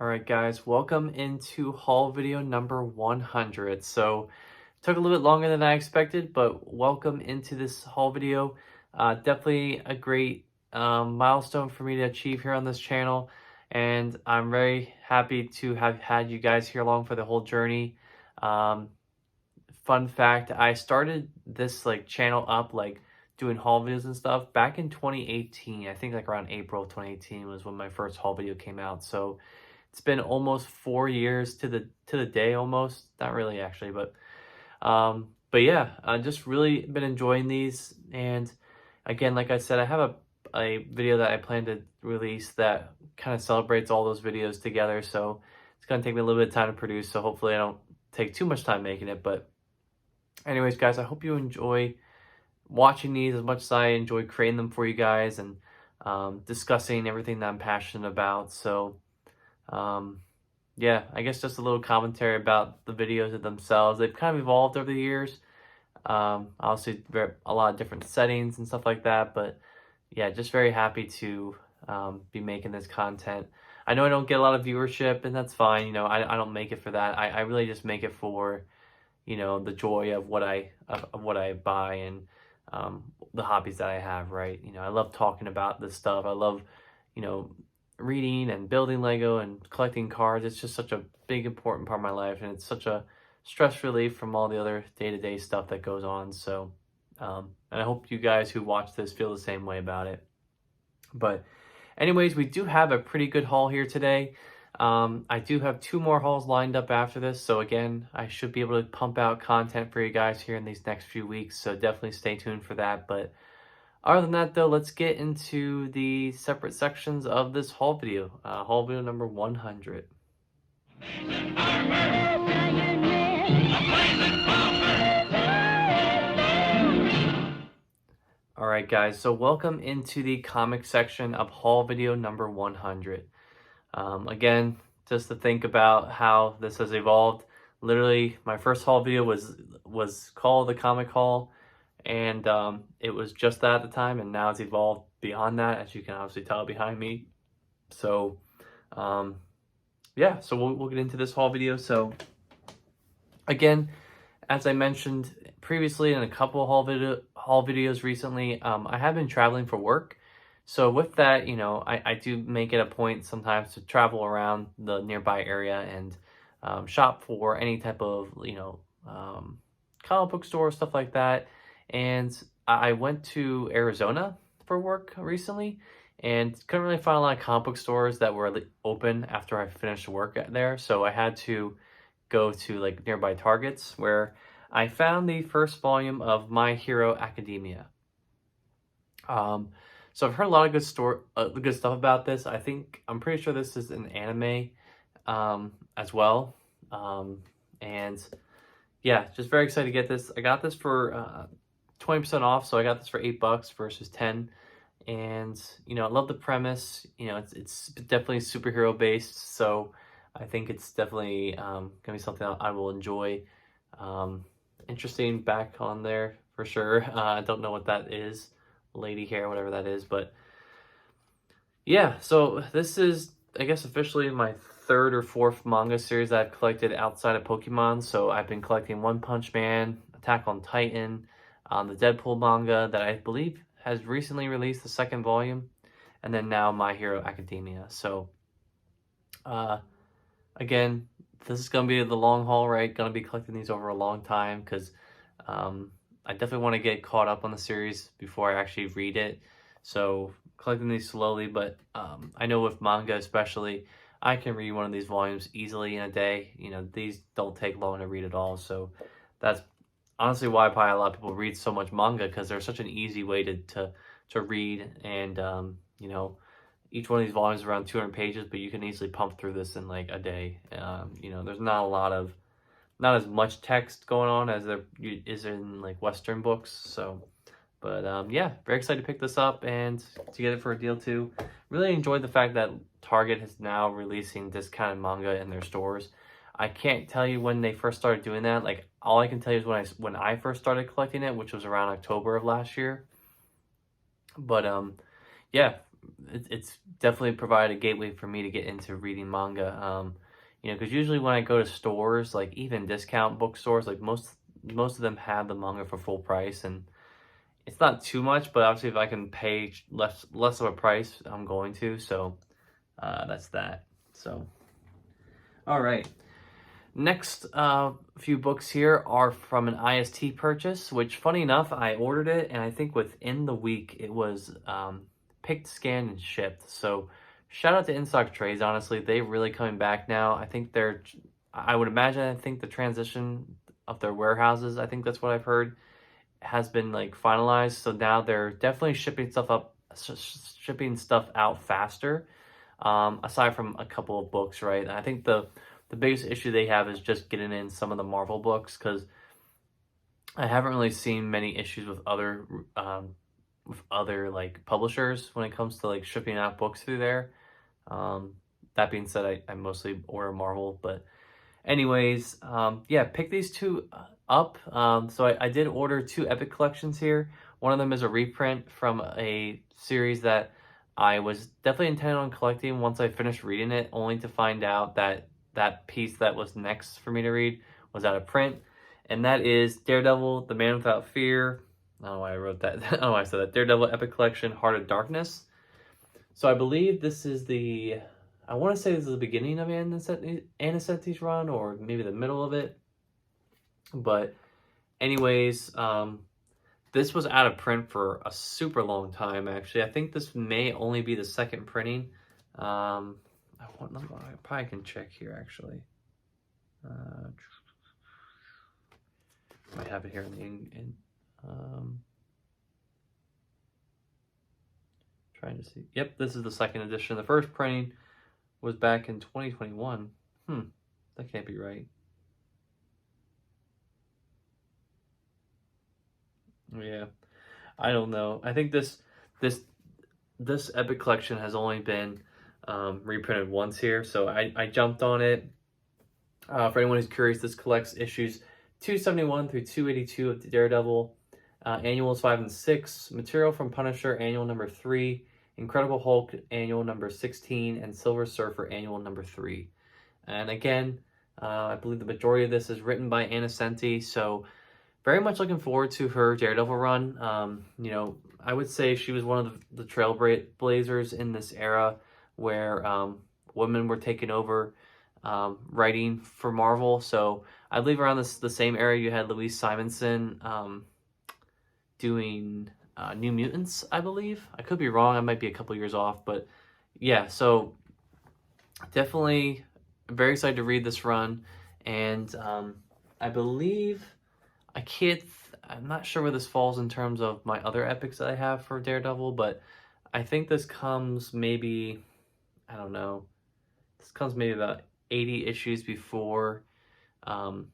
All right, guys, welcome into haul video number 100. So, took a little bit longer than I expected, but welcome into this haul video. Definitely a great milestone for me to achieve here on this channel, and I'm very happy to have had you guys here along for the whole journey. Um, Fun fact, I started this channel up doing haul videos and stuff back in 2018. I think around April of 2018 was when my first haul video came out. So it's been almost 4 years to the day almost. Not really actually, but yeah, I just really been enjoying these. And again, like I said, I have a video that I plan to release that kind of celebrates all those videos together. So it's gonna take me a little bit of time to produce. So hopefully I don't take too much time making it. But anyways, guys, I hope you enjoy watching these as much as I enjoy creating them for you guys and discussing everything that I'm passionate about. So um, yeah, I guess just a little commentary about the videos themselves. They've kind of evolved over the years. Obviously, a lot of different settings and stuff like that. But yeah, just very happy to be making this content. I know I don't get a lot of viewership, and that's fine. I don't make it for that. I really just make it for the joy of what I buy and the hobbies that I have, right? I love talking about this stuff. I love, you know, reading and building Lego and collecting cards. It's just such a big, important part of my life, and it's such a stress relief from all the other day-to-day stuff that goes on. So, and I hope you guys who watch this feel the same way about it. But anyways, we do have a pretty good haul here today. I do have 2 more hauls lined up after this. So again, I should be able to pump out content for you guys here in these next few weeks. So definitely stay tuned for that. But other than that though, let's get into the separate sections of this haul video. Haul video number 100. All right, guys. So welcome into the comic section of haul video number 100. Again, just to think about how this has evolved. Literally, my first haul video was called the comic haul, and it was just that at the time, and now it's evolved beyond that, as you can obviously tell behind me. So, yeah, so we'll get into this haul video. So, again, as I mentioned previously in a couple of haul videos recently, I have been traveling for work. So with that, I do make it a point sometimes to travel around the nearby area and shop for any type of, comic book store, stuff like that. And I went to Arizona for work recently and couldn't really find a lot of comic book stores that were open after I finished work there. So I had to go to nearby Targets where I found the first volume of My Hero Academia. So I've heard a lot of good stuff about this. I'm pretty sure this is an anime as well. And yeah, just very excited to get this. I got this for 20% off, so I got this for $8 versus 10. And I love the premise. It's definitely superhero based, so I think it's definitely gonna be something I will enjoy. Interesting back on there for sure. I don't know what that is. Lady hair, whatever that is, but yeah, so this is, I guess, officially my 3rd or 4th manga series that I've collected outside of Pokemon. So I've been collecting One Punch Man, Attack on Titan, the Deadpool manga that I believe has recently released the 2nd volume, and then now My Hero Academia. So again, this is gonna be the long haul, right? Gonna be collecting these over a long time because I definitely want to get caught up on the series before I actually read it. So collecting these slowly, but I know with manga especially, I can read one of these volumes easily in a day. These don't take long to read at all. So that's honestly why probably a lot of people read so much manga, because they're such an easy way to read. And each one of these volumes is around 200 pages, but you can easily pump through this in a day. There's not as much text going on as there is in Western books. So, but yeah, very excited to pick this up and to get it for a deal too. Really enjoyed the fact that Target is now releasing discounted manga in their stores. I can't tell you when they first started doing that. All I can tell you is when I first started collecting it, which was around October of last year. But yeah, it's definitely provided a gateway for me to get into reading manga. You know, because usually when I go to stores, like even discount bookstores, like most of them have the manga for full price, and it's not too much, but obviously if I can pay less of a price, I'm going to. So that's that. So all right. Next few books here are from an IST purchase, which funny enough, I ordered it, and I think within the week it was picked, scanned, and shipped. So shout out to InStock Trades. Honestly, they're really coming back now. I think I would imagine, I think the transition of their warehouses, I think that's what I've heard, has been like finalized. So now they're definitely shipping stuff out faster. Aside from a couple of books, right? I think the biggest issue they have is just getting in some of the Marvel books, because I haven't really seen many issues with other like publishers when it comes to like shipping out books through there. That being said, I mostly order Marvel, but anyways, yeah, pick these two up. So I did order two Epic collections here. One of them is a reprint from a series that I was definitely intending on collecting once I finished reading it, only to find out that that piece that was next for me to read was out of print. And that is Daredevil, The Man Without Fear. I don't know why I wrote that. I don't know why I said that. Daredevil Epic Collection, Heart of Darkness. So I believe this is I want to say this is the beginning of Aniseti's run, or maybe the middle of it. But anyways, this was out of print for a super long time, actually. I think this may only be the second printing. I probably can check here, actually. I have it here trying to see. Yep, this is the second edition. The first printing was back in 2021. That can't be right. Yeah, I don't know. I think this Epic collection has only been reprinted once here, so I jumped on it. For anyone who's curious, this collects issues 271 through 282 of Daredevil, annuals 5 and 6, material from Punisher annual number 3, Incredible Hulk annual number 16, and Silver Surfer annual number 3. And again, I believe the majority of this is written by Aniseti, so very much looking forward to her Daredevil run. You know, I would say she was one of the trailblazers in this era where women were taking over writing for Marvel. So I believe around the same era you had Louise Simonson doing New Mutants, I believe. I could be wrong. I might be a couple years off, but yeah, so definitely very excited to read this run. And I believe I'm not sure where this falls in terms of my other epics that I have for Daredevil, but I think this comes maybe, I don't know, this comes maybe about 80 issues before, or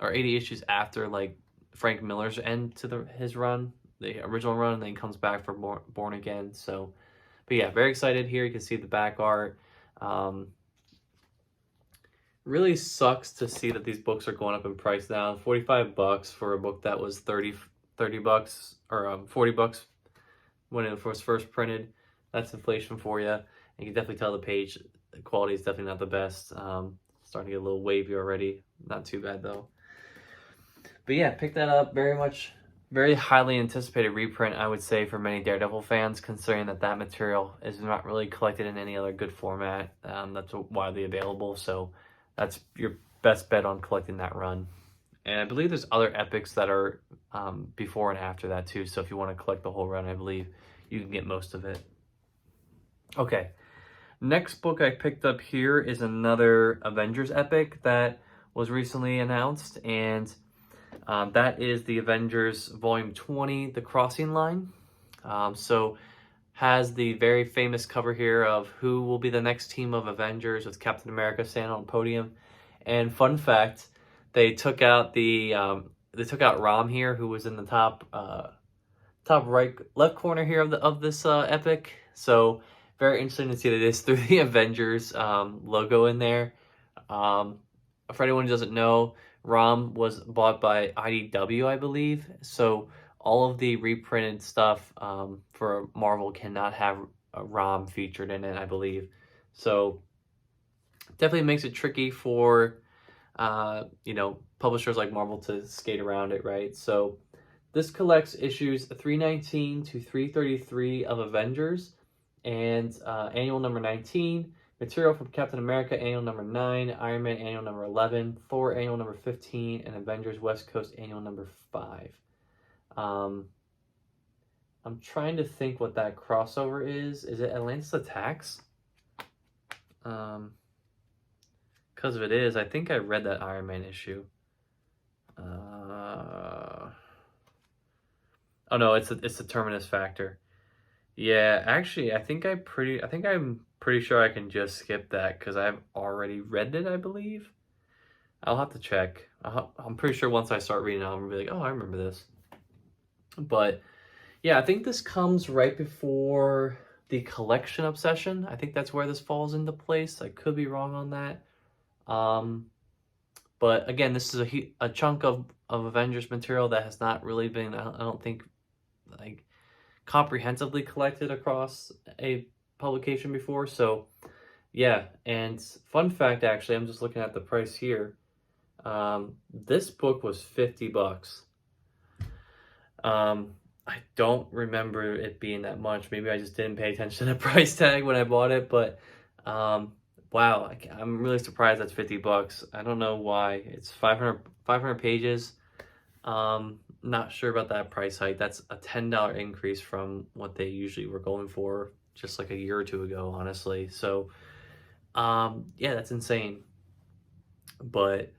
80 issues after like Frank Miller's end to his run, the original run, and then he comes back for Born Again. So, but yeah, very excited here. You can see the back art. Really sucks to see that these books are going up in price now. $45 for a book that was 30 bucks, or 40 bucks when it was first printed. That's inflation for you. And you can definitely tell the quality is definitely not the best. Starting to get a little wavy already. Not too bad though. But yeah, pick that up. Very highly anticipated reprint, I would say, for many Daredevil fans, considering that material is not really collected in any other good format that's widely available. So that's your best bet on collecting that run. And I believe there's other epics that are before and after that too. So if you want to collect the whole run, I believe you can get most of it. Okay, next book I picked up here is another Avengers epic that was recently announced, and that is the Avengers Volume 20, The Crossing Line. So has the very famous cover here of who will be the next team of Avengers, with Captain America standing on the podium. And fun fact, they took out Rom here, who was in the top left corner here of this epic. So very interesting to see that this through the Avengers logo in there. For anyone who doesn't know, Rom was bought by IDW, I believe. So all of the reprinted stuff for Marvel cannot have ROM featured in it, I believe. So definitely makes it tricky for publishers like Marvel to skate around it, right? So this collects issues 319 to 333 of Avengers and annual number 19, material from Captain America annual number 9, Iron Man annual number 11, Thor annual number 15, and Avengers West Coast annual number 5. I'm trying to think what that crossover is. Is it Atlantis Attacks? Because if it is, I think I read that Iron Man issue. Oh no, it's the Terminus Factor. Yeah, actually, I'm pretty sure I can just skip that because I've already read it, I believe. I'll have to check. I'm pretty sure once I start reading it, I'm gonna be like, oh, I remember this. But yeah, I think this comes right before the Collection Obsession. I think that's where this falls into place. I could be wrong on that. But again, this is a chunk of Avengers material that has not really been, I don't think, like comprehensively collected across a publication before. So yeah, and fun fact, actually, I'm just looking at the price here. This book was $50. I don't remember it being that much. Maybe I just didn't pay attention to the price tag when I bought it, but wow, I'm really surprised that's $50. I don't know why. It's 500 pages. Not sure about that price hike. That's a $10 increase from what they usually were going for just like a year or two ago, honestly. So, yeah, that's insane. But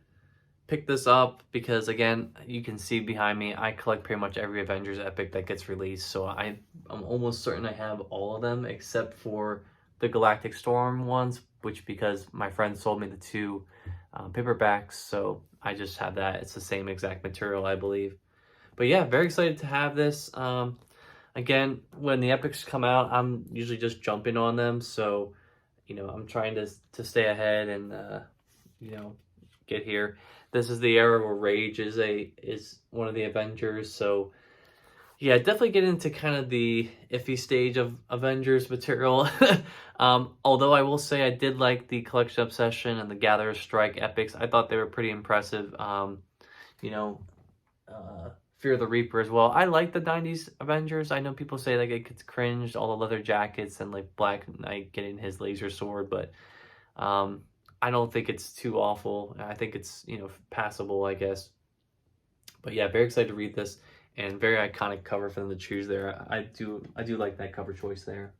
pick this up because, again, you can see behind me, I collect pretty much every Avengers Epic that gets released. So I'm almost certain I have all of them except for the Galactic Storm ones, which because my friend sold me the 2 paperbacks, so I just have that. It's the same exact material, I believe. But yeah, very excited to have this. Again, when the epics come out, I'm usually just jumping on them, so I'm trying to stay ahead and get here. This is the era where Rage is one of the Avengers, so yeah, definitely get into kind of the iffy stage of Avengers material. Although I will say I did like the Collection Obsession and the Gatherer's Strike epics. I thought they were pretty impressive. Fear the Reaper as well. I like the 90s Avengers. I know people say like it gets cringed, all the leather jackets and like Black Knight getting his laser sword, but I don't think it's too awful. I think it's, passable, I guess. But yeah, very excited to read this, and very iconic cover for them to choose there. I do like that cover choice there.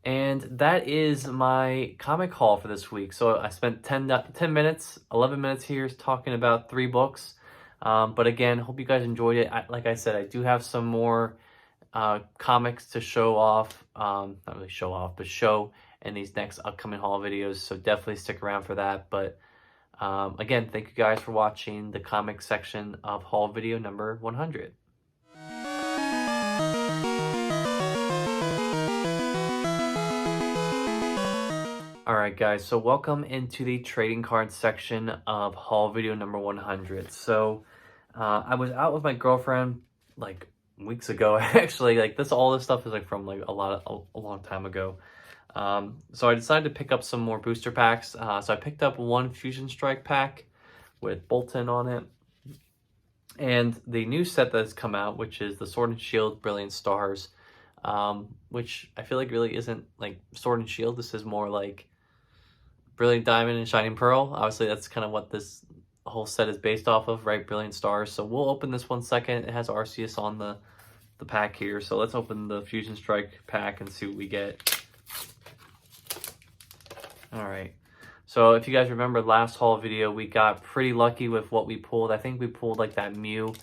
And that is my comic haul for this week. So I spent 11 minutes here talking about 3 books. But again, hope you guys enjoyed it. Like I said, I do have some more comics to show off. Not really show off, but show in these next upcoming haul videos. So definitely stick around for that. But again, thank you guys for watching the comic section of haul video number 100. Alright guys, so welcome into the trading card section of haul video number 100. So I was out with my girlfriend like weeks ago actually. Like all this stuff is like from like a long time ago. So I decided to pick up some more booster packs. So I picked up 1 Fusion Strike pack with Bolton on it. And the new set that's come out, which is the Sword and Shield Brilliant Stars, which I feel like really isn't like Sword and Shield. This is more like Brilliant Diamond and Shining Pearl. Obviously, that's kind of what this whole set is based off of, right? Brilliant Stars. So we'll open this one second. It has Arceus on the pack here. So let's open the Fusion Strike pack and see what we get. All right. So if you guys remember last haul video, we got pretty lucky with what we pulled. I think we pulled like that Mew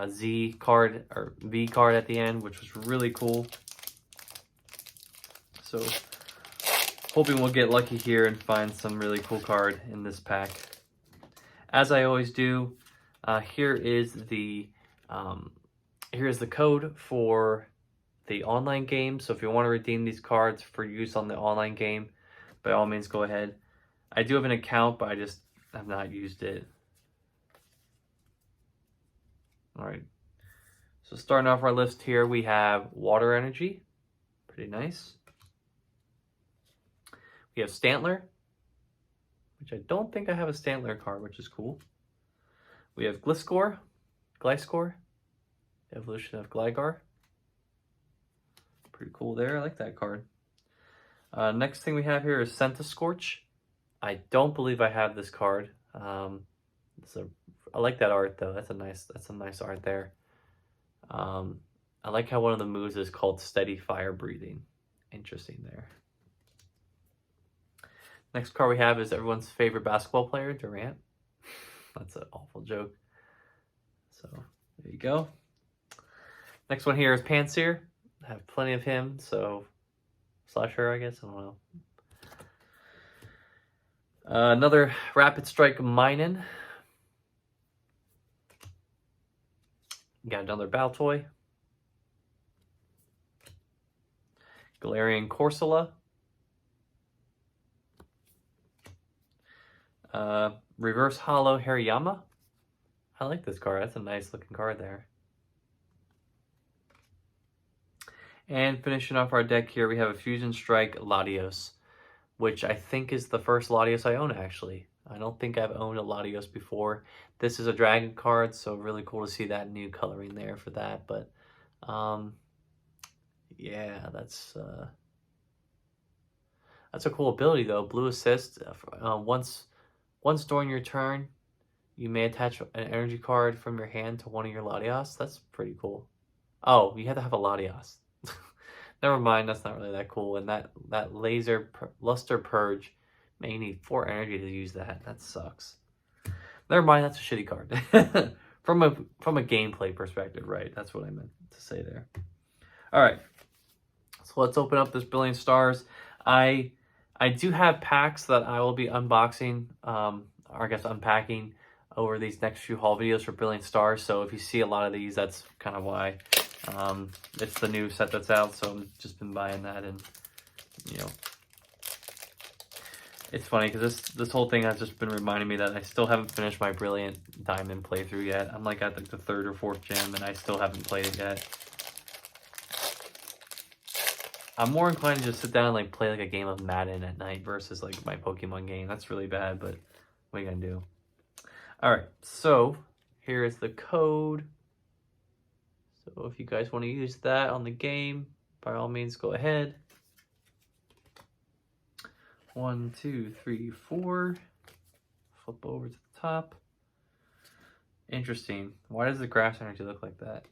Z card or V card at the end, which was really cool. So hoping we'll get lucky here and find some really cool card in this pack. As I always do, here is the code for the online game. So if you want to redeem these cards for use on the online game, by all means go ahead. I do have an account, but I just have not used it. All right. So starting off our list here, we have Water Energy. Pretty nice. We have Stantler, which I don't think I have a Stantler card, which is cool. We have Gliscor, evolution of Gligar. Pretty cool there. I like that card. Next thing we have here is Centiskorch. I don't believe I have this card. I like that art though. That's a nice art there. I like how one of the moves is called Steady Fire Breathing. Interesting there. Next card we have is everyone's favorite basketball player, Durant. That's an awful joke. So there you go. Next one here is Pansear. I have plenty of him, so slash her, I guess. I don't know. Another Rapid Strike Minun. Got another Baltoy. Galarian Corsola. Reverse Holo Hariyama. I like this card. That's a nice looking card there. And finishing off our deck here, we have a Fusion Strike Latios, which I think is the first Latios I own, actually. I don't think I've owned a Latios before. This is a Dragon card, so really cool to see that new coloring there for that. But, yeah, that's a cool ability, though. Blue Assist. Once during your turn, you may attach an energy card from your hand to one of your Latios. That's pretty cool. Oh, you have to have a Latios. Never mind, that's not really that cool. And that Luster Purge, man, you need 4 energy to use that. That sucks. Never mind, that's a shitty card. from a gameplay perspective, right? That's what I meant to say there. All right, so let's open up this Brilliant Stars. I do have packs that I will be unboxing, or I guess unpacking over these next few haul videos for Brilliant Stars. So if you see a lot of these, that's kind of why. It's the new set that's out, so I've just been buying that, and you know, it's funny because this whole thing has just been reminding me that I still haven't finished my Brilliant Diamond playthrough yet. I'm like at the 3rd or 4th gym, and I still haven't played it yet. I'm more inclined to just sit down and like play like a game of Madden at night versus like my Pokemon game. That's really bad, but what are you gonna do? All right, so here is the code. So if you guys want to use that on the game, by all means, go ahead. 1, 2, 3, 4. Flip over to the top. Interesting. Why does the grass energy look like that?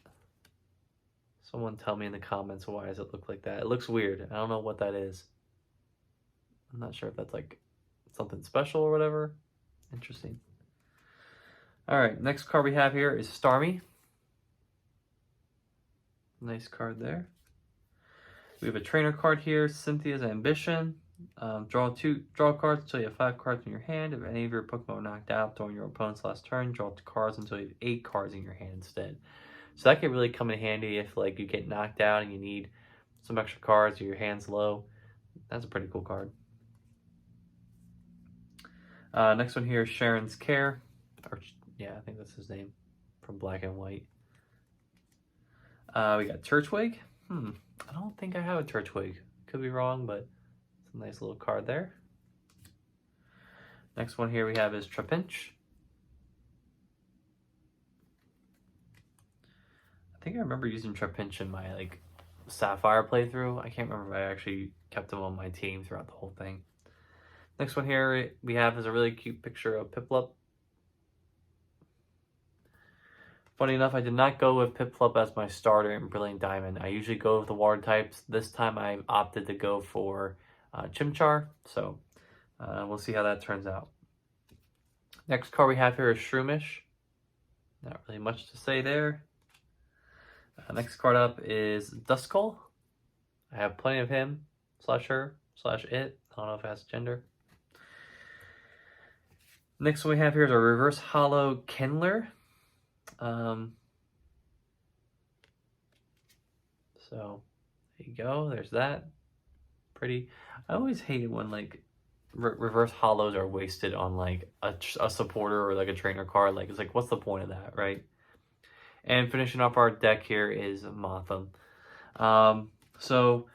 Someone tell me in the comments, why does it look like that? It looks weird. I don't know what that is. I'm not sure if that's like something special or whatever. Interesting. All right, next card we have here is Starmie. Nice card there. We have a trainer card here, Cynthia's Ambition. Draw cards until you have 5 cards in your hand. If any of your Pokemon are knocked out during your opponent's last turn, draw 2 cards until you have 8 cards in your hand instead. So that could really come in handy if like you get knocked out and you need some extra cards or your hand's low. That's a pretty cool card. Next one here is Sharon's Care. Or, yeah, I think that's his name from Black and White. We got Turtwig. I don't think I have a Turtwig. Could be wrong, but it's a nice little card there. Next one here we have is Trapinch. I think I remember using Trapinch in my like Sapphire playthrough. I can't remember if I actually kept him on my team throughout the whole thing. Next one here we have is a really cute picture of Piplup. Funny enough, I did not go with Piplup as my starter in Brilliant Diamond. I usually go with the water types. This time I opted to go for Chimchar, so we'll see how that turns out. Next card we have here is Shroomish. Not really much to say there. Next card up is Duskull. I have plenty of him, slash her, slash it. I don't know if it has gender. Next one we have here is a Reverse Holo Kindler. So there you go. There's that. Pretty. I always hate it when like reverse holos are wasted on like a supporter or like a trainer card. Like it's like, what's the point of that, right? And finishing off our deck here is Motham. So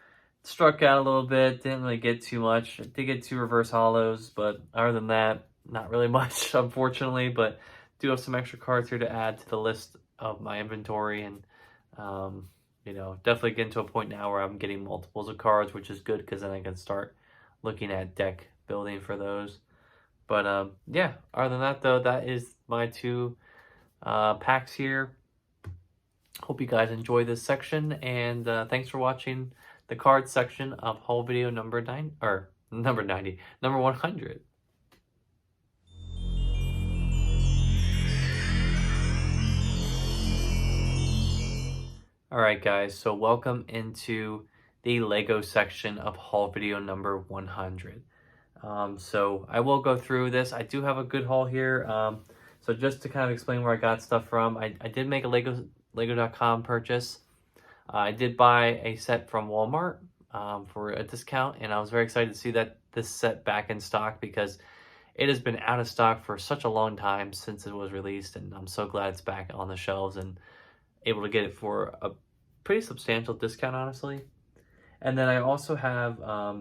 struck out a little bit, didn't really get too much. I did get 2 reverse hollows, but other than that, not really much, unfortunately. But do have some extra cards here to add to the list of my inventory, and you know, definitely getting to a point now where I'm getting multiples of cards, which is good because then I can start looking at deck building for those. But yeah, other than that though, that is my 2 packs here. Hope you guys enjoy this section, and thanks for watching the card section of haul video number 90, number 100. Alright guys, so welcome into the Lego section of haul video number 100. So I will go through this. I do have a good haul here. So just to kind of explain where I got stuff from, I did make a Lego.com purchase. I did buy a set from Walmart for a discount, and I was very excited to see that this set back in stock because it has been out of stock for such a long time since it was released, and I'm so glad it's back on the shelves and able to get it for a pretty substantial discount, honestly. And then I also have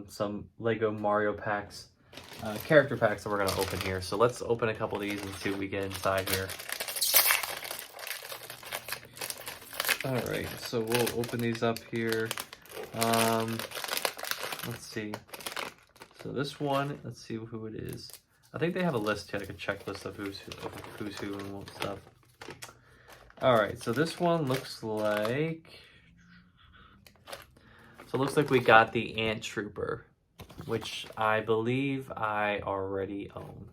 some Lego Mario packs, character packs that we're going to open here. So let's open a couple of these and see what we get inside here. Alright, so we'll open these up here. Let's see. So this one, let's see who it is. I think they have a list here, like a checklist of who's who and what stuff. Alright, so this one looks like... So it looks like we got the Ant Trooper, which I believe I already own.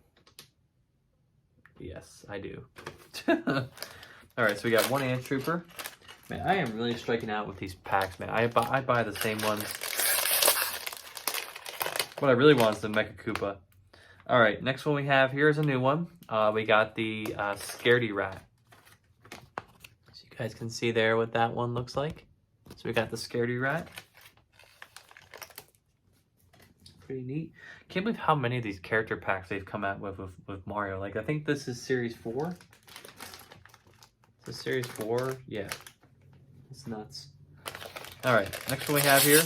Yes, I do. Alright, so we got one Ant Trooper. Man, I am really striking out with these packs, man. I buy the same ones. What I really want is the Mecha Koopa. Alright, next one we have here is a new one. We got the Scaredy Rat. So you guys can see there what that one looks like. So we got the Scaredy Rat. Pretty neat. Can't believe how many of these character packs they've come out with Mario. Like, I think this is Series 4. Is this Series 4? Yeah. It's nuts. Alright, next one we have here.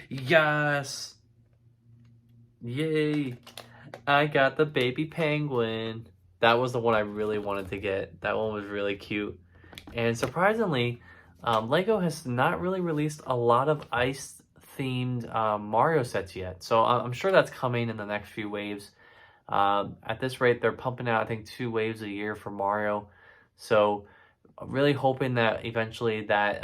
Yes! Yay! I got the baby penguin. That was the one I really wanted to get. That one was really cute. And surprisingly, Lego has not really released a lot of ice-themed Mario sets yet. So I'm sure that's coming in the next few waves. At this rate, they're pumping out, I think, 2 waves a year for Mario. So I'm really hoping that eventually that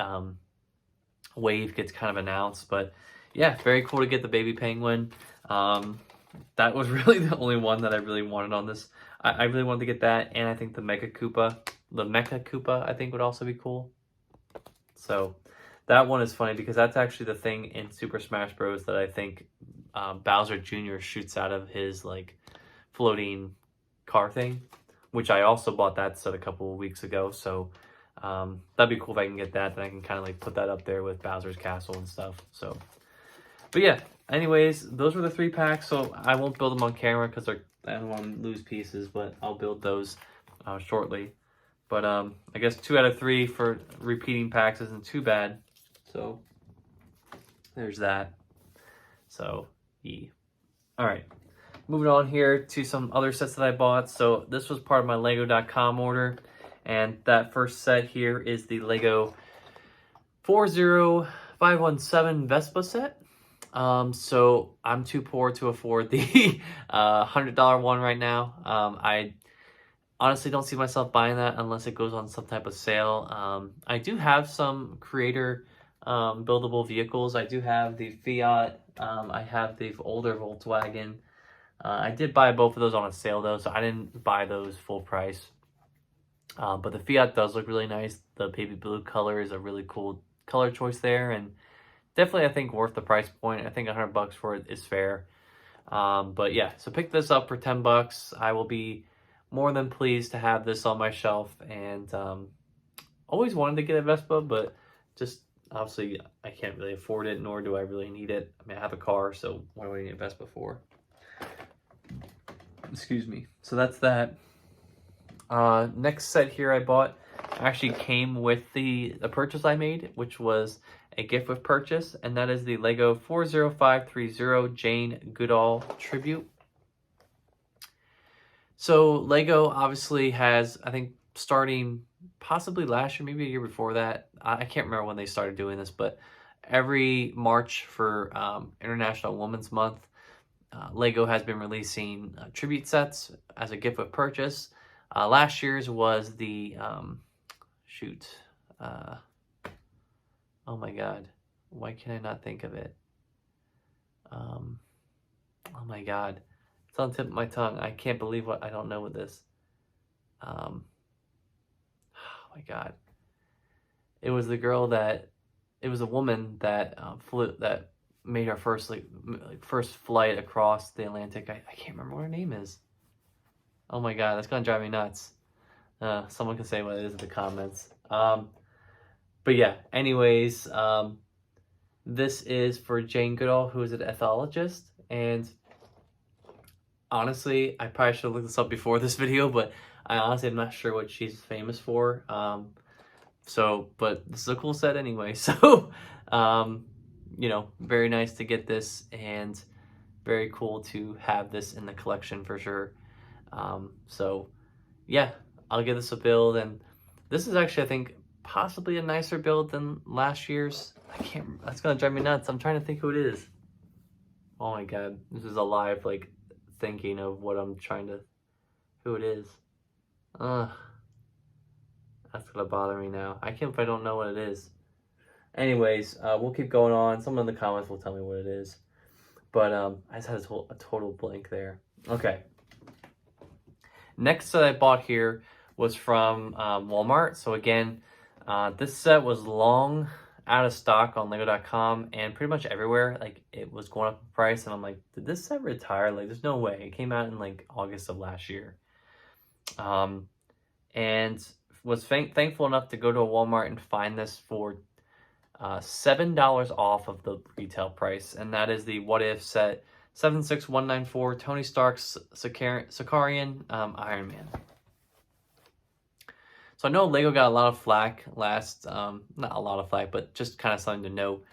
wave gets kind of announced. But yeah, very cool to get the baby penguin. That was really the only one that I really wanted on this. I really wanted to get that, and I think the Mecha Koopa, I think would also be cool. So that one is funny because that's actually the thing in Super Smash Bros. That I think Bowser Jr. shoots out of his like floating car thing, which I also bought that set a couple of weeks ago. So that'd be cool if I can get that. Then I can kind of like put that up there with Bowser's Castle and stuff. So, but yeah. Anyways, those were the 3 packs. So I won't build them on camera because I don't want to lose pieces, but I'll build those shortly. But I guess 2 out of 3 for repeating packs isn't too bad. So there's that. So yeah. All right. Moving on here to some other sets that I bought. So this was part of my Lego.com order. And that first set here is the Lego 40517 Vespa set. So I'm too poor to afford the $100 one right now. I honestly don't see myself buying that unless it goes on some type of sale. I do have some creator buildable vehicles. I do have the Fiat. I have the older Volkswagen. I did buy both of those on a sale though, so I didn't buy those full price. But the Fiat does look really nice. The baby blue color is a really cool color choice there, and definitely I think worth the price point. I think $100 for it is fair. But yeah, so pick this up for $10. I will be more than pleased to have this on my shelf, and always wanted to get a Vespa, but just obviously I can't really afford it, nor do I really need it. I mean, I have a car, so what do I need a Vespa for? Excuse me. So that's that. Next set here I bought actually came with the purchase I made, which was a gift with purchase, and that is the Lego 40530 Jane Goodall Tribute. So Lego obviously has, I think, starting possibly last year, maybe a year before that. I can't remember when they started doing this, but every March for International Women's Month, Lego has been releasing tribute sets as a gift with purchase. Last year's was the, oh my God, why can I not think of it? Oh my God, it's on the tip of my tongue. I can't believe what, I don't know what this. Oh my God. It was the girl that, it was a woman that that made her first first flight across the Atlantic. I can't remember what her name is. Oh my God, that's gonna drive me nuts. Someone can say what it is in the comments. But yeah, anyways, this is for Jane Goodall, who is an ethologist. And honestly, I probably should have looked this up before this video, but I honestly am not sure what she's famous for. But this is a cool set anyway. So, you know, very nice to get this and very cool to have this in the collection for sure. So yeah, I'll give this a build, and this is actually, I think, possibly a nicer build than last year's. That's gonna drive me nuts. I'm trying to think who it is. Oh my God, this is a live, like, thinking of what I'm trying to, who it is. That's gonna bother me now. I can't if I don't know what it is. Anyways, we'll keep going on. Someone in the comments will tell me what it is. But I just had a total blank there. Okay. Next set I bought here was from Walmart. So again, this set was long out of stock on Lego.com and pretty much everywhere. Like, it was going up in price, and I'm like, did this set retire? Like, there's no way. It came out in like August of last year. And was thankful enough to go to a Walmart and find this for $7 off of the retail price, and that is the What If set 76194 Tony Stark's Sicarian Iron Man. So I know Lego got a lot of flack last, not a lot of flack, but just kind of something to note.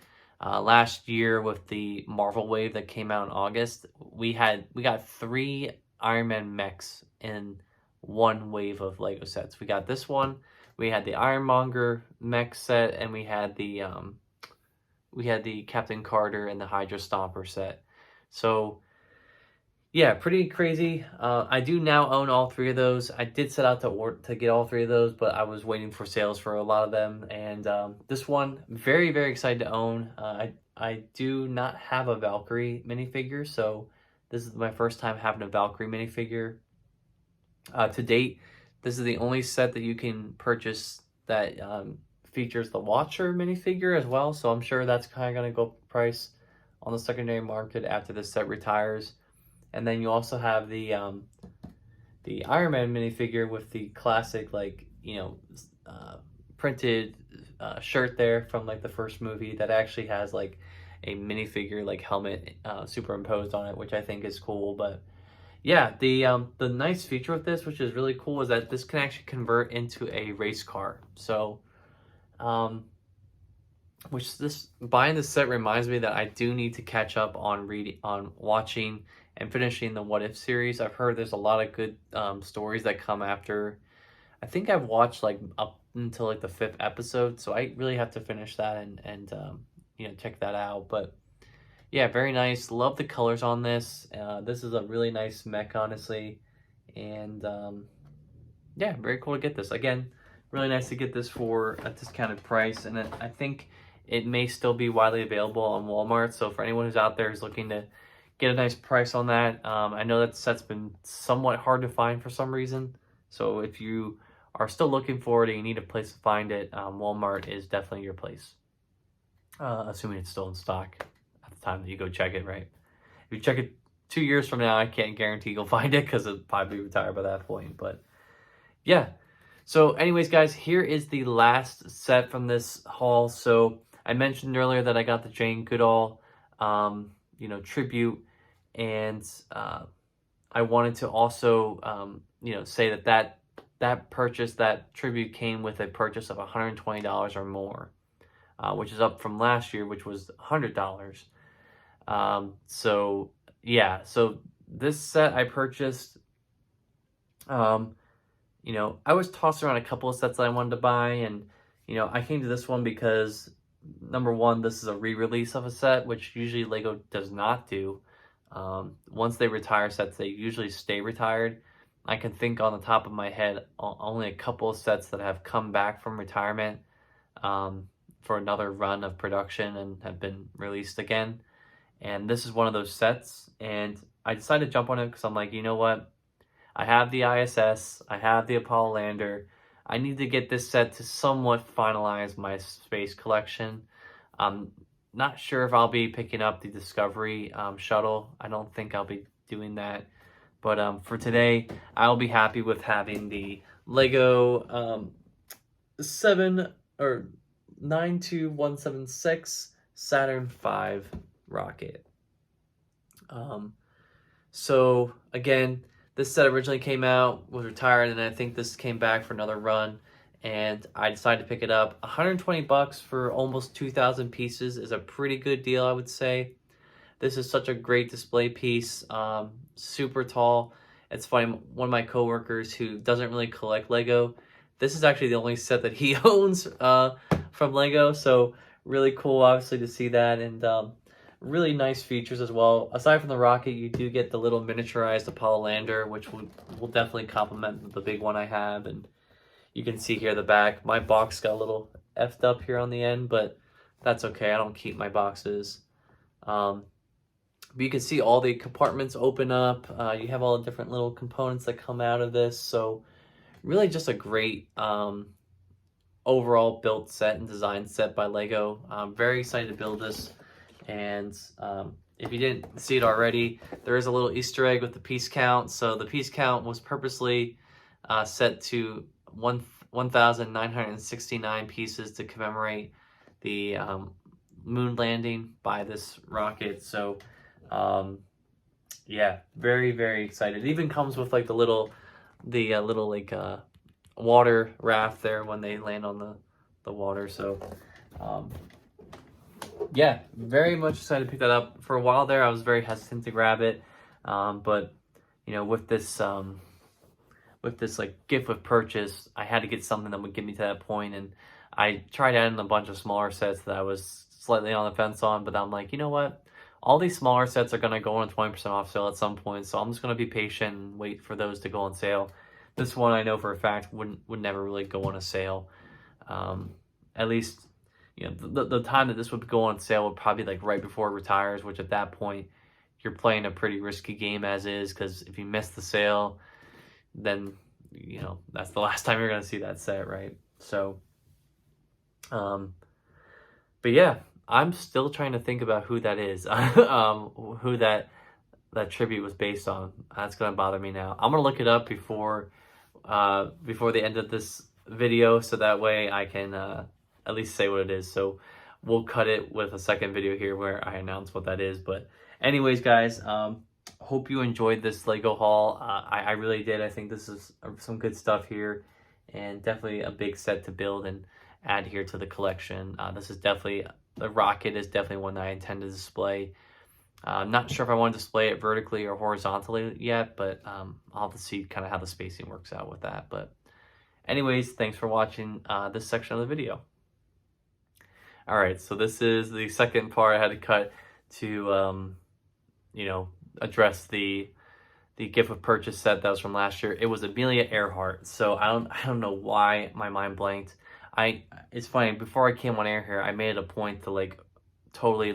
Last year with the Marvel wave that came out in August, we got 3 Iron Man mechs in one wave of Lego sets. We got this one, we had the Ironmonger mech set, and we had the Captain Carter and the Hydra Stomper set. So yeah, pretty crazy. I do now own all 3 of those. I did set out to get all 3 of those, but I was waiting for sales for a lot of them. And this one, very, very excited to own. I do not have a Valkyrie minifigure, so this is my first time having a Valkyrie minifigure. To date, this is the only set that you can purchase that features the Watcher minifigure as well, so I'm sure that's kind of going to go up price on the secondary market after this set retires. And then you also have the Iron Man minifigure with the classic, like, you know, printed shirt there from like the first movie that actually has like a minifigure like helmet superimposed on it, which I think is cool. But yeah, the nice feature with this, which is really cool, is that this can actually convert into a race car. So, buying this set reminds me that I do need to catch up on watching and finishing the What If series. I've heard there's a lot of good stories that come after. I think I've watched like up until like the 5th episode, so I really have to finish that and you know, check that out. But yeah, very nice. Love the colors on this. This is a really nice mech, honestly. And yeah, very cool to get this. Again, really nice to get this for a discounted price. And I think it may still be widely available on Walmart. So for anyone who's out there who's looking to get a nice price on that, I know that set's been somewhat hard to find for some reason. So if you are still looking for it and you need a place to find it, Walmart is definitely your place. Assuming it's still in stock at the time that you go check it, right? If you check it 2 years from now, I can't guarantee you'll find it because it'll probably be retired by that point. But yeah. So anyways, guys, here is the last set from this haul. So I mentioned earlier that I got the Jane Goodall, you know, tribute, and I wanted to also, say that purchase, that tribute came with a purchase of $120 or more, which is up from last year, which was $100. So yeah, so this set I purchased, I was tossed around a couple of sets that I wanted to buy, and I came to this one because number one, this is a re-release of a set, which usually Lego does not do. Once they retire sets, they usually stay retired. I can think on the top of my head only a couple of sets that have come back from retirement for another run of production and have been released again. And this is one of those sets, and I decided to jump on it because I'm like, you know what? I have the ISS, I have the Apollo lander. I need to get this set to somewhat finalize my space collection. I'm not sure if I'll be picking up the Discovery shuttle. I don't think I'll be doing that. But for today, I'll be happy with having the Lego 92176 Saturn V rocket. So again, this set originally came out, was retired, and I think this came back for another run, and I decided to pick it up. 120 bucks for almost 2,000 pieces is a pretty good deal, I would say. This is such a great display piece, super tall. It's funny, one of my coworkers who doesn't really collect Lego, this is actually the only set that he owns from Lego, so really cool, obviously, to see that, and really nice features as well. Aside from the rocket, you do get the little miniaturized Apollo lander, which will definitely complement the big one I have. And you can see here the back. My box got a little effed up here on the end, but that's okay. I don't keep my boxes. But you can see all the compartments open up. You have all the different little components that come out of this. So really just a great overall built set and design set by Lego. I'm very excited to build this. And if you didn't see it already, there is a little Easter egg with the piece count. So the piece count was purposely set to 1,969 pieces to commemorate the moon landing by this rocket. So yeah, very, very excited. It even comes with like the little water raft there when they land on the water. So yeah, very much excited to pick that up. For a while there, I was very hesitant to grab it, but with this like gift with purchase, I had to get something that would get me to that point. And I tried adding a bunch of smaller sets that I was slightly on the fence on, but I'm like, you know what? All these smaller sets are gonna go on a 20% off sale at some point, so I'm just gonna be patient and wait for those to go on sale. This one I know for a fact would never really go on a sale. At least, the time that this would go on sale would probably be like right before it retires, which at that point you're playing a pretty risky game as is, because if you miss the sale, then that's the last time you're gonna see that set, right? So but yeah, I'm still trying to think about who that is. Who that tribute was based on. That's gonna bother me now. I'm gonna look it up before the end of this video, so that way I can at least say what it is. So we'll cut it with a second video here where I announce what that is. But anyways, guys, hope you enjoyed this Lego haul. I really did. I think this is some good stuff here, and definitely a big set to build and add here to the collection. This is definitely, the rocket is definitely one that I intend to display. I'm not sure if I want to display it vertically or horizontally yet, but I'll have to see kind of how the spacing works out with that. But anyways, thanks for watching this section of the video. All right, so this is the second part I had to cut to, address the gift with purchase set that was from last year. It was Amelia Earhart. So I don't know why my mind blanked. It's funny, before I came on air here, I made it a point to totally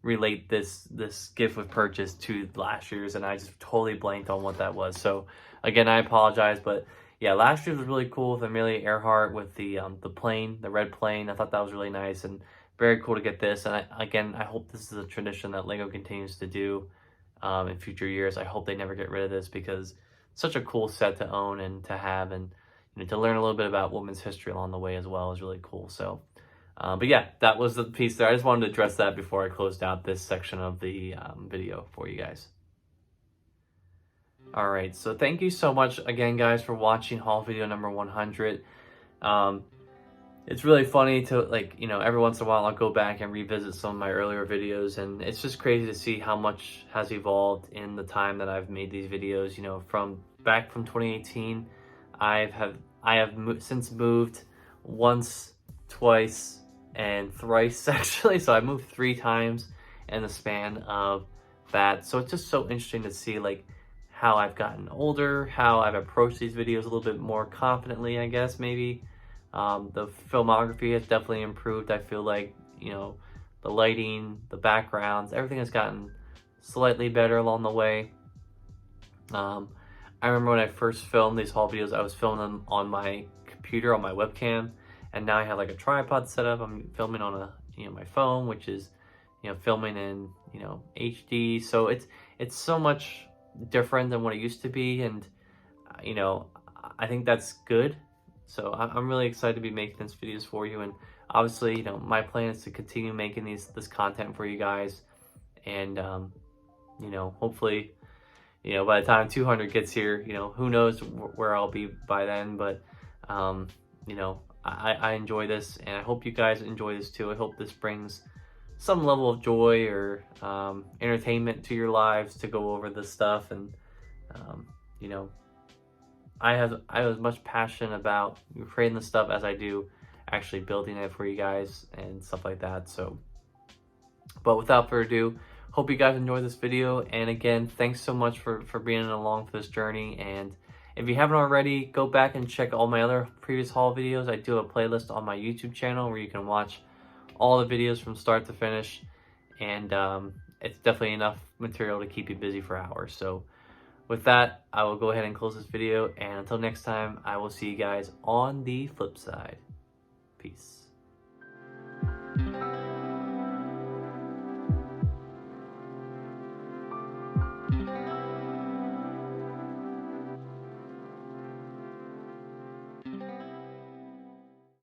relate this gift with purchase to last year's, and I just totally blanked on what that was. So again, I apologize, but yeah, last year's was really cool with Amelia Earhart with the plane, the red plane. I thought that was really nice and very cool to get this. And I hope this is a tradition that Lego continues to do in future years. I hope they never get rid of this, because it's such a cool set to own and to have, and to learn a little bit about women's history along the way as well is really cool. So, but yeah, that was the piece there. I just wanted to address that before I closed out this section of the video for you guys. All right, so thank you so much again, guys, for watching haul video number 100. Um, it's really funny to, like, you know, every once in a while I'll go back and revisit some of my earlier videos, and it's just crazy to see how much has evolved in the time that I've made these videos. You know, from back from 2018, I have since moved once, twice, and thrice actually. So I moved 3 times in the span of that. So it's just so interesting to see, like, how I've gotten older, how I've approached these videos a little bit more confidently, I guess, maybe. The filmography has definitely improved. I feel like, you know, the lighting, the backgrounds, everything has gotten slightly better along the way. I remember when I first filmed these haul videos, I was filming them on my computer, on my webcam, and now I have like a tripod set up. I'm filming on a, you know, my phone, which is, you know, filming in, you know, HD. So it's so much different than what it used to be, and you know, I think that's good. So I'm really excited to be making these videos for you, and obviously, you know, my plan is to continue making this content for you guys, and you know, hopefully, you know, by the time 200 gets here, you know, who knows where I'll be by then, but you know, I enjoy this, and I hope you guys enjoy this too. I hope this brings some level of joy or entertainment to your lives to go over this stuff, and you know, I have as much passion about creating this stuff as I do actually building it for you guys and stuff like that. So, but without further ado, hope you guys enjoyed this video, and again, thanks so much for being along for this journey. And if you haven't already, go back and check all my other previous haul videos. I do have a playlist on my YouTube channel where you can watch all the videos from start to finish, and it's definitely enough material to keep you busy for hours. So with that, I will go ahead and close this video, and until next time, I will see you guys on the flip side. Peace.